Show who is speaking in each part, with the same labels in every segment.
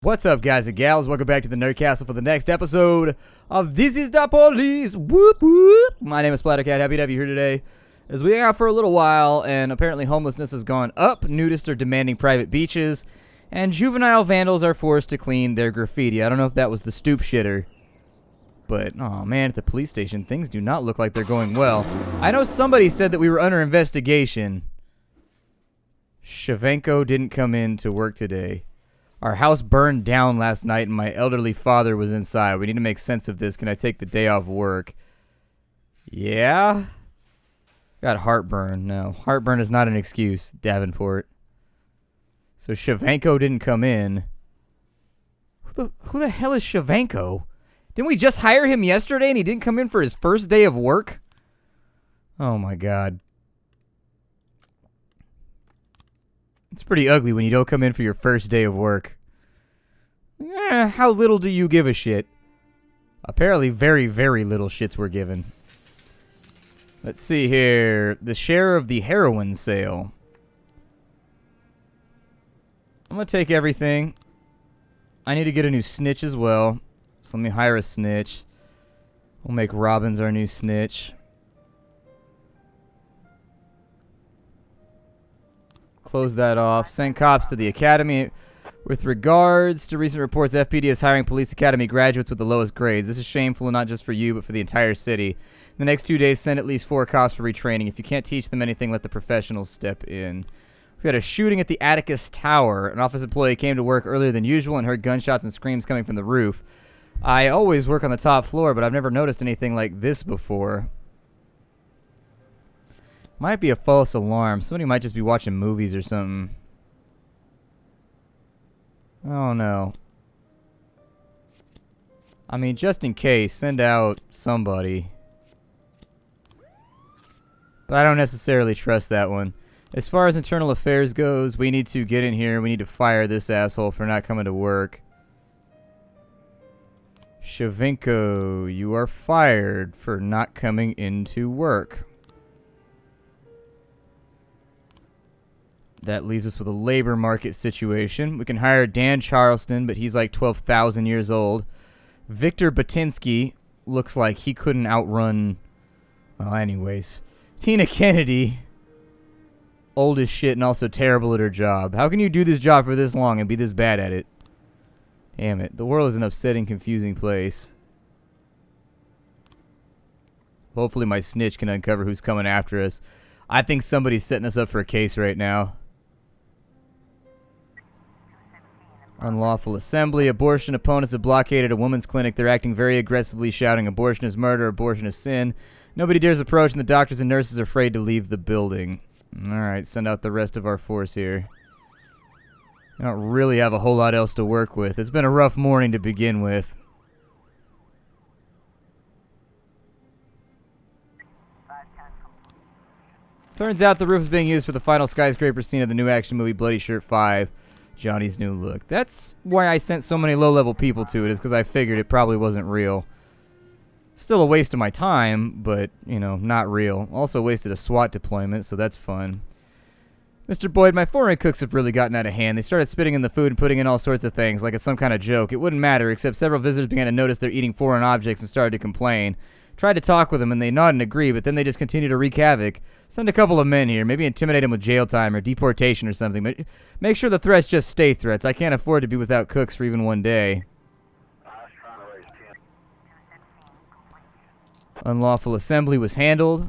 Speaker 1: What's up, guys and gals? Welcome back to the Nerdcastle for the next episode of This is the Police. Whoop whoop. My name is Splattercat. Happy to have you here today. As we hang out for a little while, and apparently homelessness has gone up, nudists are demanding private beaches, and juvenile vandals are forced to clean their graffiti. I don't know if that was the stoop shitter, but oh man, at the police station, things do not look like they're going well. I know somebody said that we were under investigation. Shavenko didn't come in to work today. Our house burned down last night and my elderly father was inside. We need to make sense of this. Can I take the day off work? Yeah? Got heartburn. No, heartburn is not an excuse, Davenport. So Shavenko didn't come in. Who the hell is Shavenko? Didn't we just hire him yesterday and he didn't come in for his first day of work? Oh my god. It's pretty ugly when you don't come in for your first day of work. How little do you give a shit? Apparently very, very little shits were given. Let's see here. The share of the heroin sale. I'm going to take everything. I need to get a new snitch as well. So let me hire a snitch. We'll make Robbins our new snitch. Close that off. Send cops to the academy. With regards to recent reports, FPD is hiring police academy graduates with the lowest grades. This is shameful, not just for you, but for the entire city. In the next 2 days, send at least 4 cops for retraining. If you can't teach them anything, let the professionals step in. We had a shooting at the Atticus Tower. An office employee came to work earlier than usual and heard gunshots and screams coming from the roof. I always work on the top floor, but I've never noticed anything like this before. Might be a false alarm. Somebody might just be watching movies or something. Oh no. I mean, just in case, send out somebody. But I don't necessarily trust that one. As far as internal affairs goes, we need to get in here. We need to fire this asshole for not coming to work. Shavenko, you are fired for not coming into work. That leaves us with a labor market situation. We can hire Dan Charleston, but he's like 12,000 years old. Victor Batinsky looks like he couldn't outrun... Well, anyways. Tina Kennedy, old as shit and also terrible at her job. How can you do this job for this long and be this bad at it? Damn it. The world is an upsetting, confusing place. Hopefully my snitch can uncover who's coming after us. I think somebody's setting us up for a case right now. Unlawful assembly. Abortion opponents have blockaded a women's clinic. They're acting very aggressively, shouting abortion is murder, abortion is sin. Nobody dares approach, and the doctors and nurses are afraid to leave the building. Alright, send out the rest of our force here. I don't really have a whole lot else to work with. It's been a rough morning to begin with. Turns out the roof is being used for the final skyscraper scene of the new action movie Bloody Shirt 5. Johnny's new look. That's why I sent so many low-level people to it, is because I figured it probably wasn't real. Still a waste of my time, but, you know, not real. Also wasted a SWAT deployment, so that's fun. Mr. Boyd, my foreign cooks have really gotten out of hand. They started spitting in the food and putting in all sorts of things, like it's some kind of joke. It wouldn't matter, except several visitors began to notice they're eating foreign objects and started to complain. Tried to talk with them, and they nod and agree, but then they just continue to wreak havoc. Send a couple of men here. Maybe intimidate them with jail time or deportation or something. But make sure the threats just stay threats. I can't afford to be without cooks for even one day. Unlawful assembly was handled.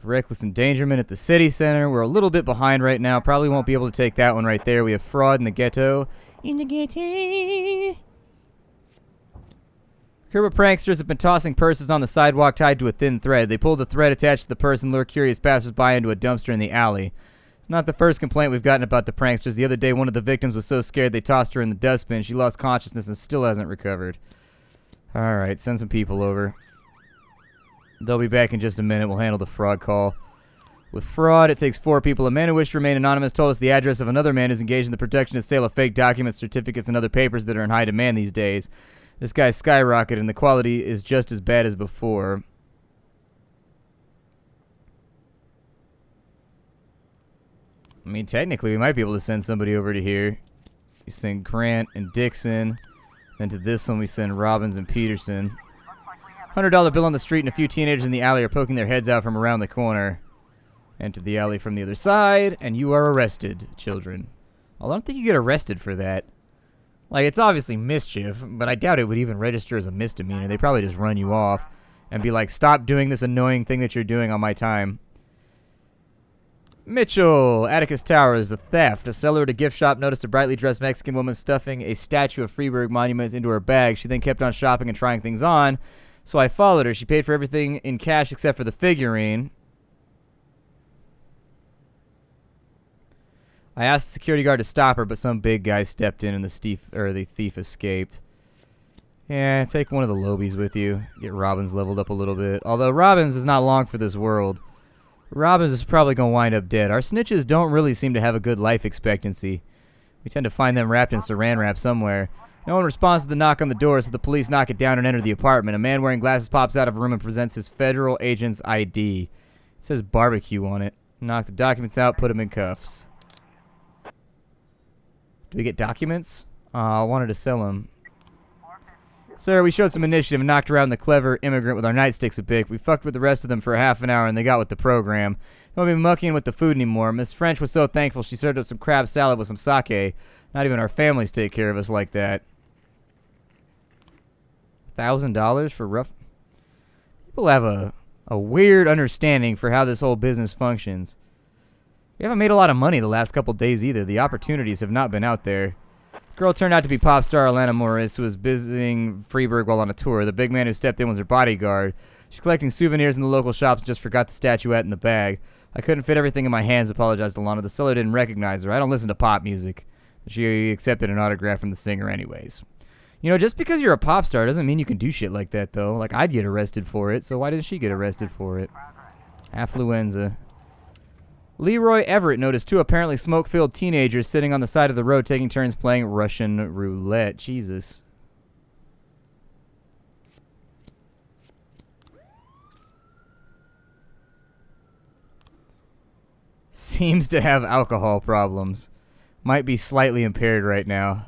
Speaker 1: Reckless endangerment at the city center. We're a little bit behind right now. Probably won't be able to take that one right there. We have fraud in the ghetto. In the ghetto. Curb pranksters have been tossing purses on the sidewalk tied to a thin thread. They pull the thread attached to the purse and lure curious passersby into a dumpster in the alley. It's not the first complaint we've gotten about the pranksters. The other day, one of the victims was so scared they tossed her in the dustbin. She lost consciousness and still hasn't recovered. Alright, send some people over. They'll be back in just a minute. We'll handle the fraud call. With fraud, it takes 4 people. A man who wished to remain anonymous told us the address of another man who's engaged in the production and sale of fake documents, certificates, and other papers that are in high demand these days. This guy's skyrocketed, and the quality is just as bad as before. I mean, technically, we might be able to send somebody over to here. We send Grant and Dixon. Then to this one, we send Robbins and Peterson. $100 bill on the street, and a few teenagers in the alley are poking their heads out from around the corner. Enter the alley from the other side, and you are arrested, children. Although I don't think you get arrested for that. Like, it's obviously mischief, but I doubt it would even register as a misdemeanor. They probably just run you off and be like, stop doing this annoying thing that you're doing on my time. Mitchell, Atticus Towers, a theft. A seller at a gift shop noticed a brightly dressed Mexican woman stuffing a statue of Freeburg Monument into her bag. She then kept on shopping and trying things on, so I followed her. She paid for everything in cash except for the figurine. I asked the security guard to stop her, but some big guy stepped in and the thief escaped. Yeah, take one of the lobies with you. Get Robbins leveled up a little bit. Although Robbins is not long for this world. Robbins is probably going to wind up dead. Our snitches don't really seem to have a good life expectancy. We tend to find them wrapped in saran wrap somewhere. No one responds to the knock on the door, so the police knock it down and enter the apartment. A man wearing glasses pops out of a room and presents his federal agent's ID. It says barbecue on it. Knock the documents out, put them in cuffs. Do we get documents? I wanted to sell them. Sir, we showed some initiative and knocked around the clever immigrant with our nightsticks a bit. We fucked with the rest of them for a half an hour and they got with the program. Don't be mucking with the food anymore. Miss French was so thankful she served up some crab salad with some sake. Not even our families take care of us like that. $1,000 for rough... People have a weird understanding for how this whole business functions. We haven't made a lot of money the last couple days either. The opportunities have not been out there. Girl turned out to be pop star Alana Morris, who was visiting Freeburg while on a tour. The big man who stepped in was her bodyguard. She's collecting souvenirs in the local shops and just forgot the statuette in the bag. I couldn't fit everything in my hands, apologized Alana. The seller didn't recognize her. I don't listen to pop music. She accepted an autograph from the singer anyways. You know, just because you're a pop star doesn't mean you can do shit like that, though. Like, I'd get arrested for it, so why didn't she get arrested for it? Affluenza. Leroy Everett noticed two apparently smoke-filled teenagers sitting on the side of the road taking turns playing Russian roulette. Jesus. Seems to have alcohol problems. Might be slightly impaired right now.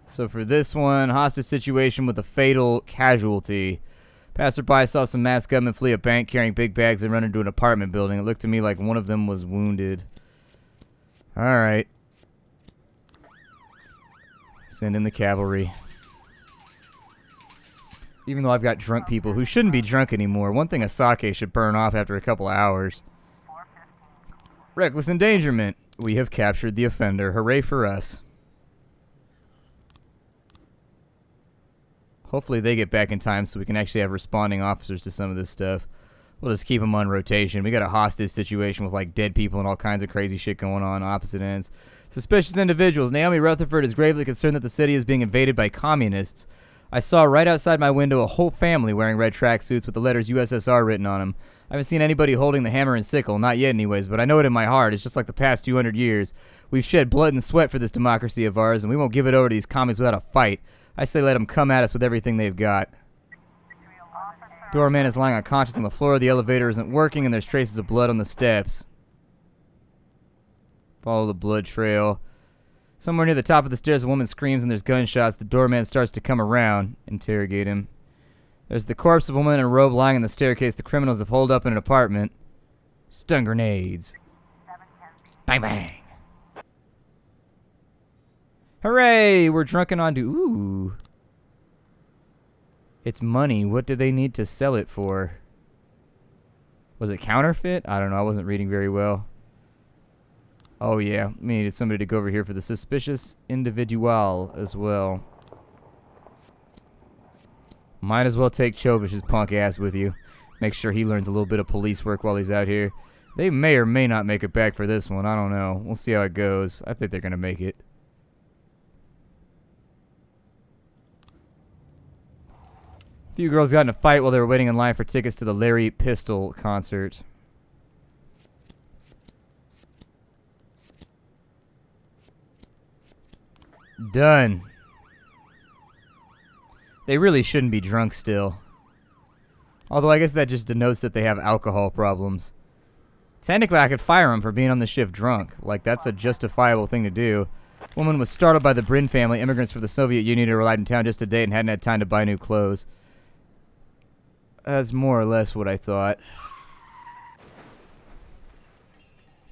Speaker 1: So for this one, hostage situation with a fatal casualty. Passerby saw some masked gunmen flee a bank carrying big bags and run into an apartment building. It looked to me like one of them was wounded. Alright. Send in the cavalry. Even though I've got drunk people who shouldn't be drunk anymore, one thing a sake should burn off after a couple of hours. Reckless endangerment. We have captured the offender. Hooray for us. Hopefully they get back in time so we can actually have responding officers to some of this stuff. We'll just keep them on rotation. We got a hostage situation with like dead people and all kinds of crazy shit going on opposite ends. Suspicious individuals. Naomi Rutherford is gravely concerned that the city is being invaded by communists. I saw right outside my window a whole family wearing red tracksuits with the letters USSR written on them. I haven't seen anybody holding the hammer and sickle, not yet anyways, but I know it in my heart. It's just like the past 200 years. We've shed blood and sweat for this democracy of ours, and we won't give it over to these commies without a fight. I say let them come at us with everything they've got. Doorman is lying unconscious on the floor. The elevator isn't working, and there's traces of blood on the steps. Follow the blood trail. Somewhere near the top of the stairs, a woman screams, and there's gunshots. The doorman starts to come around. Interrogate him. There's the corpse of a woman in a robe lying on the staircase. The criminals have holed up in an apartment. Stun grenades. Bang, bang. Hooray! We're drunken on to... Ooh. It's money. What do they need to sell it for? Was it counterfeit? I don't know. I wasn't reading very well. Oh, yeah. We needed somebody to go over here for the suspicious individual as well. Might as well take Chovish's punk ass with you. Make sure he learns a little bit of police work while he's out here. They may or may not make it back for this one. I don't know. We'll see how it goes. I think they're going to make it. A few girls got in a fight while they were waiting in line for tickets to the Larry Pistol concert. Done. They really shouldn't be drunk still. Although I guess that just denotes that they have alcohol problems. Technically, I could fire them for being on the shift drunk. Like, that's a justifiable thing to do. Woman was startled by the Brin family, immigrants from the Soviet Union who arrived in town just a day and hadn't had time to buy new clothes. That's more or less what I thought.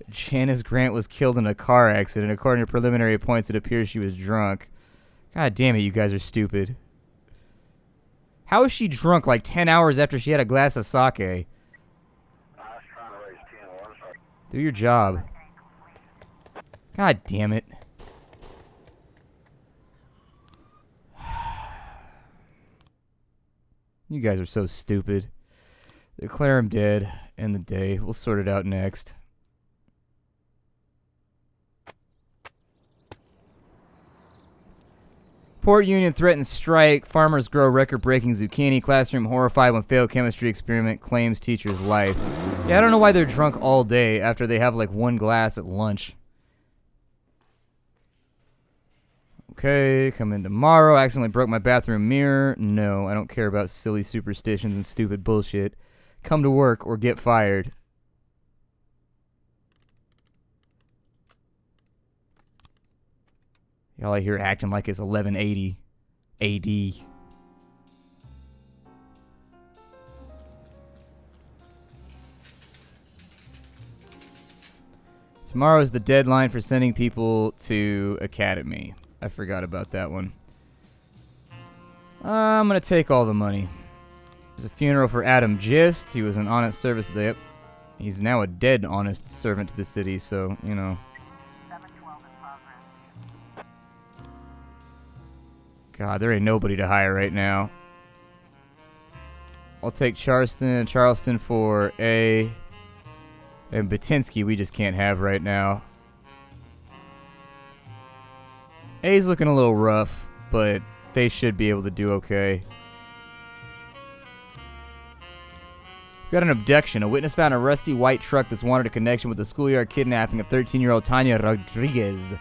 Speaker 1: Janice Grant was killed in a car accident. According to preliminary points, it appears she was drunk. God damn it, you guys are stupid. How is she drunk like 10 hours after she had a glass of sake? Do your job. God damn it. You guys are so stupid. Declare him dead. End the day. We'll sort it out next. Port Union threatens strike. Farmers grow record-breaking zucchini. Classroom horrified when failed chemistry experiment claims teacher's life. Yeah, I don't know why they're drunk all day after they have like one glass at lunch. Okay, come in tomorrow. Accidentally broke my bathroom mirror. No, I don't care about silly superstitions and stupid bullshit. Come to work or get fired. Y'all I hear acting like it's 1180 AD. Tomorrow is the deadline for sending people to Academy. I forgot about that one. I'm going to take all the money. There's a funeral for Adam Gist. He was an honest service there. He's now a dead honest servant to the city, so, you know. God, there ain't nobody to hire right now. I'll take Charleston for A. And Batinsky we just can't have right now. A's looking a little rough, but they should be able to do okay. We've got an abduction. A witness found a rusty white truck that's wanted a connection with the schoolyard kidnapping of 13-year-old Tanya Rodriguez.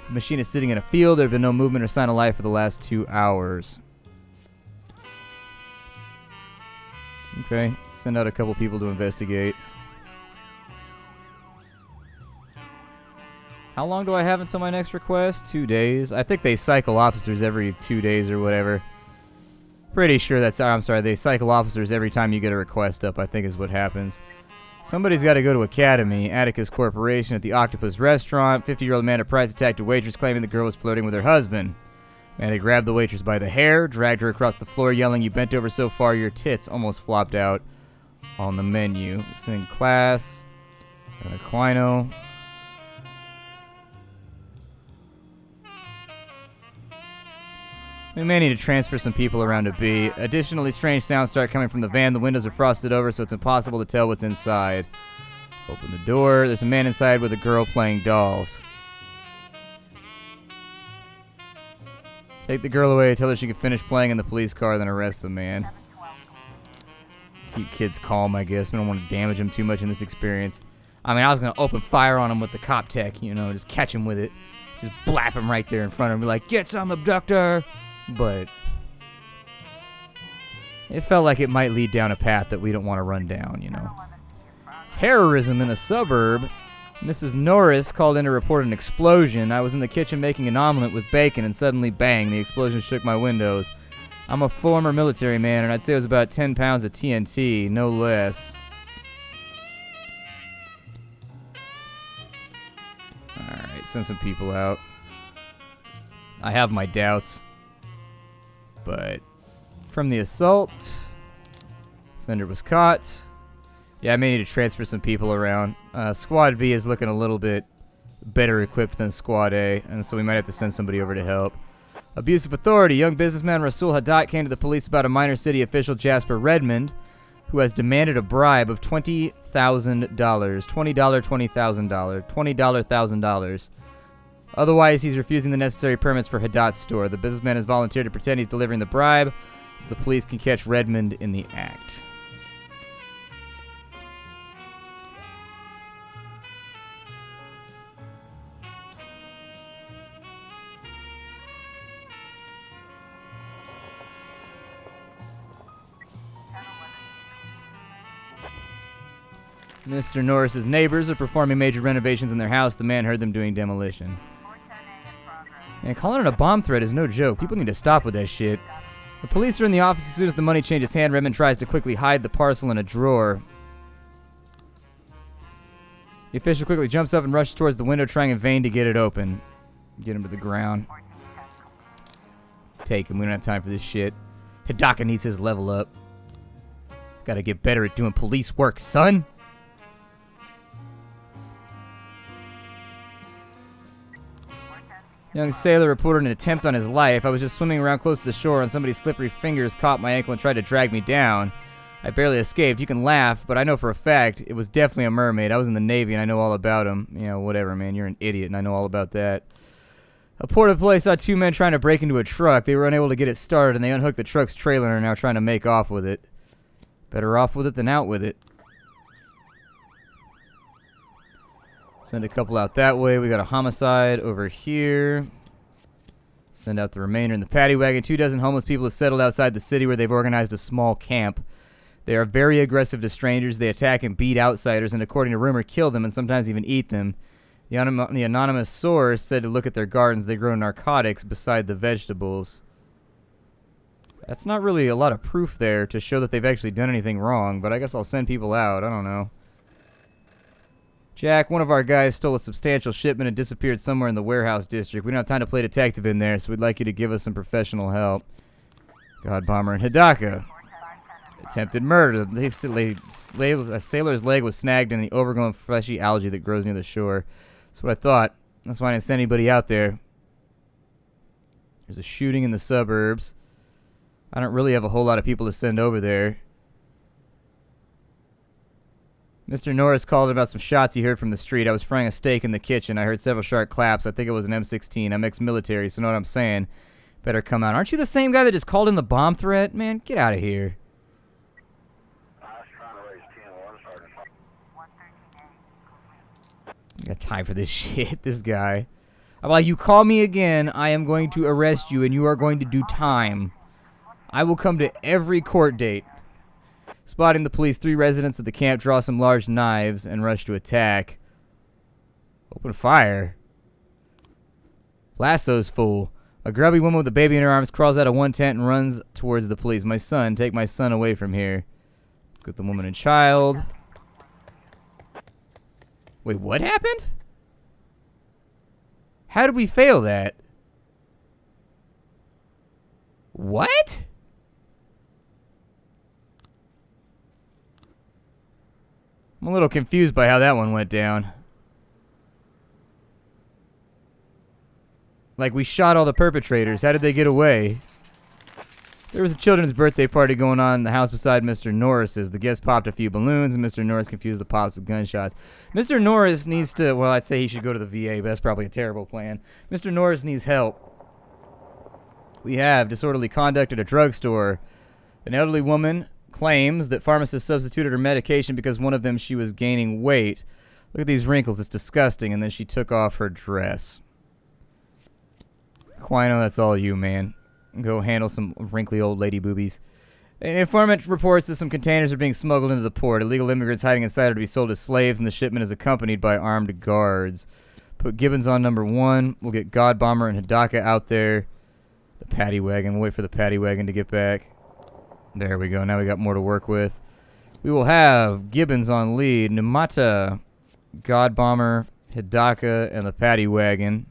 Speaker 1: The machine is sitting in a field. There have been no movement or sign of life for the last 2 hours. Okay, send out a couple people to investigate. How long do I have until my next request? 2 days. I think they cycle officers every 2 days or whatever. Pretty sure that's... I'm sorry, they cycle officers every time you get a request up, I think is what happens. Somebody's got to go to Academy. Atticus Corporation at the Octopus Restaurant. 50-year-old Amanda Price attacked a waitress claiming the girl was flirting with her husband. Amanda grabbed the waitress by the hair, dragged her across the floor, yelling, "You bent over so far your tits almost flopped out on the menu." Send class. And Aquino. We may need to transfer some people around to B. Additionally, strange sounds start coming from the van. The windows are frosted over, so it's impossible to tell what's inside. Open the door. There's a man inside with a girl playing dolls. Take the girl away, tell her she can finish playing in the police car, then arrest the man. Keep kids calm, I guess. We don't want to damage them too much in this experience. I mean, I was going to open fire on him with the cop tech, you know, just catch him with it. Just blap him right there in front of him, be like, "Get some, abductor!" But it felt like it might lead down a path that we don't want to run down, you know. Terrorism in a suburb. Mrs. Norris called in to report an explosion. I was in the kitchen making an omelet with bacon, and suddenly, bang, the explosion shook my windows. I'm a former military man, and I'd say it was about 10 pounds of TNT, no less. Alright, send some people out. I have my doubts. But from the assault, offender was caught. Yeah, I may need to transfer some people around. Squad B is looking a little bit better equipped than Squad A, and so we might have to send somebody over to help. Abuse of authority. Young businessman Rasul Haddad came to the police about a minor city official, Jasper Redmond, who has demanded a bribe of $20,000. $20,000. $1,000. Otherwise, he's refusing the necessary permits for Haddad's store. The businessman has volunteered to pretend he's delivering the bribe so the police can catch Redmond in the act. Mr. Norris's neighbors are performing major renovations in their house. The man heard them doing demolition. Man, calling it a bomb threat is no joke. People need to stop with that shit. The police are in the office as soon as the money changes hand. Redmond tries to quickly hide the parcel in a drawer. The official quickly jumps up and rushes towards the window, trying in vain to get it open. Get him to the ground. Take him. We don't have time for this shit. Hidaka needs his level up. Gotta get better at doing police work, son. Young sailor reported an attempt on his life. I was just swimming around close to the shore and somebody's slippery fingers caught my ankle and tried to drag me down. I barely escaped. You can laugh, but I know for a fact it was definitely a mermaid. I was in the Navy and I know all about them. You know, whatever, man. You're an idiot and I know all about that. A port of play saw two men trying to break into a truck. They were unable to get it started and they unhooked the truck's trailer and are now trying to make off with it. Better off with it than out with it. Send a couple out that way. We got a homicide over here. Send out the remainder in the paddy wagon. 24 homeless people have settled outside the city where they've organized a small camp. They are very aggressive to strangers. They attack and beat outsiders and, according to rumor, kill them and sometimes even eat them. The anonymous source said to look at their gardens. They grow narcotics beside the vegetables. That's not really a lot of proof there to show that they've actually done anything wrong, but I guess I'll send people out. I don't know. Jack, one of our guys stole a substantial shipment and disappeared somewhere in the warehouse district. We don't have time to play detective in there, so we'd like you to give us some professional help. God Bomber and Hidaka. Attempted murder. A sailor's leg was snagged in the overgrown fleshy algae that grows near the shore. That's what I thought. That's why I didn't send anybody out there. There's a shooting in the suburbs. I don't really have a whole lot of people to send over there. Mr. Norris called about some shots he heard from the street. I was frying a steak in the kitchen. I heard several sharp claps. I think it was an M16. I'm ex-military, so know what I'm saying. Better come out. Aren't you the same guy that just called in the bomb threat? Man, get out of here. I got time for this shit, this guy. I'm like, you call me again, I am going to arrest you, and you are going to do time. I will come to every court date. Spotting the police, 3 residents of the camp draw some large knives and rush to attack. Open fire. Lasso's full. A grubby woman with a baby in her arms crawls out of one tent and runs towards the police. My son, take my son away from here. Get the woman and child. Wait, what happened? How did we fail that? What? I'm a little confused by how that one went down. Like, we shot all the perpetrators. How did they get away? There was a children's birthday party going on in the house beside Mr. Norris's. The guests popped a few balloons, and Mr. Norris confused the pops with gunshots. Mr. Norris needs to... Well, I'd say he should go to the VA, but that's probably a terrible plan. Mr. Norris needs help. We have disorderly conduct at a drugstore. An elderly woman claims that pharmacists substituted her medication because one of them she was gaining weight. Look at these wrinkles. It's disgusting. And then she took off her dress. Quino, that's all you, man. Go handle some wrinkly old lady boobies. An informant reports that some containers are being smuggled into the port. Illegal immigrants hiding inside are to be sold as slaves, and the shipment is accompanied by armed guards. Put Gibbons on number 1. We'll get God Bomber and Hidaka out there. The paddy wagon. We'll wait for the paddy wagon to get back. There we go. Now we got more to work with. We will have Gibbons on lead. Numata, God Bomber, Hidaka, and the paddy wagon.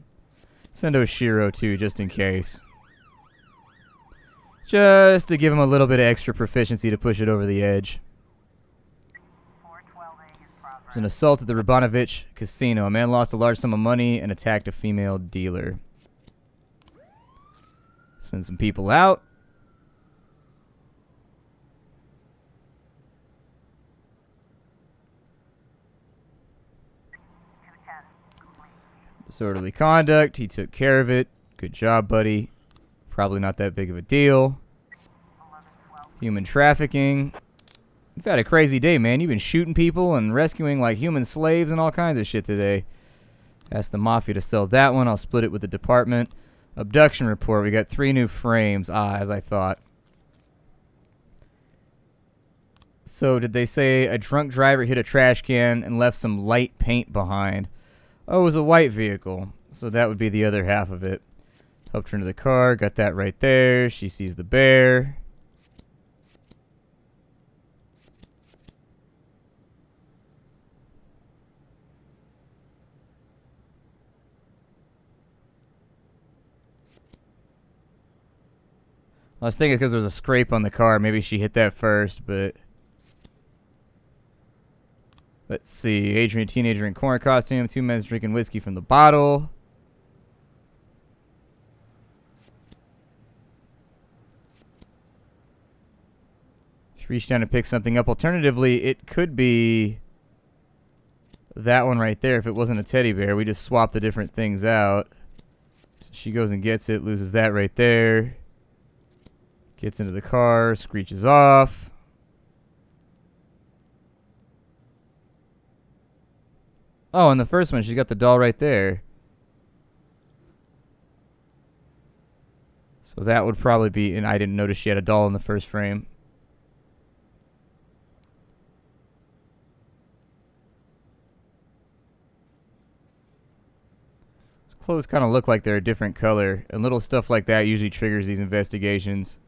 Speaker 1: Send Oshiro too, just in case. Just to give him a little bit of extra proficiency to push it over the edge. There's an assault at the Rabanovich Casino. A man lost a large sum of money and attacked a female dealer. Send some people out. Disorderly conduct. He took care of it. Good job, buddy. Probably not that big of a deal. Human trafficking. You've had a crazy day, man. You've been shooting people and rescuing like human slaves and all kinds of shit today. Ask the Mafia to sell that one. I'll split it with the department. Abduction report. We got 3 new frames. Ah, as I thought. So did they say a drunk driver hit a trash can and left some light paint behind? Oh, it was a white vehicle. So that would be the other half of it. Helped her into the car. Got that right there. She sees the bear. I was thinking because there was a scrape on the car, maybe she hit that first, but... Let's see. Adrian, teenager in corn costume. 2 men drinking whiskey from the bottle. She reached down to pick something up. Alternatively, it could be that one right there if it wasn't a teddy bear. We just swapped the different things out. So she goes and gets it, loses that right there. Gets into the car, screeches off. Oh, and the first one, she's got the doll right there. So that would probably be, and I didn't notice she had a doll in the first frame. Clothes kind of look like they're a different color, and little stuff like that usually triggers these investigations.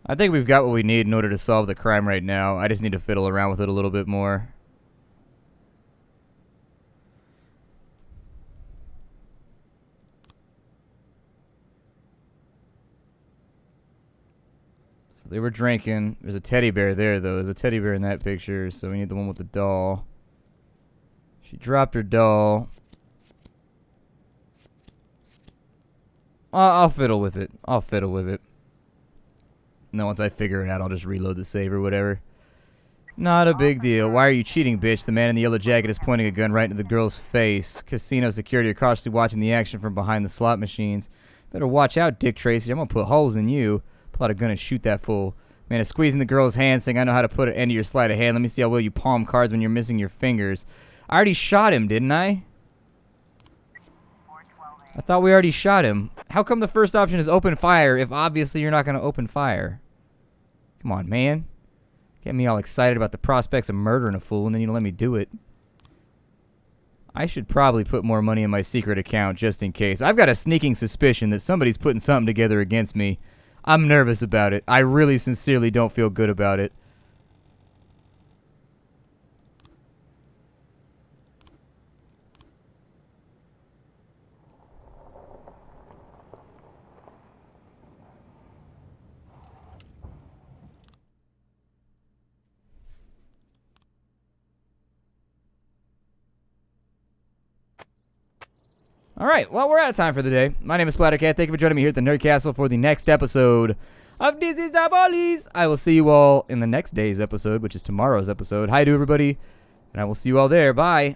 Speaker 1: I think we've got what we need in order to solve the crime right now. I just need to fiddle around with it a little bit more. So they were drinking. There's a teddy bear there, though. There's a teddy bear in that picture, so we need the one with the doll. She dropped her doll. I'll fiddle with it. I'll fiddle with it. And then once I figure it out, I'll just reload the save or whatever. Not a big deal. Why are you cheating, bitch? The man in the yellow jacket is pointing a gun right into the girl's face. Casino security are cautiously watching the action from behind the slot machines. Better watch out, Dick Tracy. I'm going to put holes in you. Pull out a gun and shoot that fool. Man is squeezing the girl's hand, saying, I know how to put an end to your sleight of hand. Let me see how well you palm cards when you're missing your fingers. I already shot him, didn't I? I thought we already shot him. How come the first option is open fire if obviously you're not going to open fire? Come on, man. Get me all excited about the prospects of murdering a fool and then you don't let me do it. I should probably put more money in my secret account just in case. I've got a sneaking suspicion that somebody's putting something together against me. I'm nervous about it. I really sincerely don't feel good about it. Alright, well, we're out of time for the day. My name is Splattercat. Thank you for joining me here at the Nerd Castle for the next episode of This Is the Police. I will see you all in the next day's episode, which is tomorrow's episode. Hi to everybody, and I will see you all there. Bye.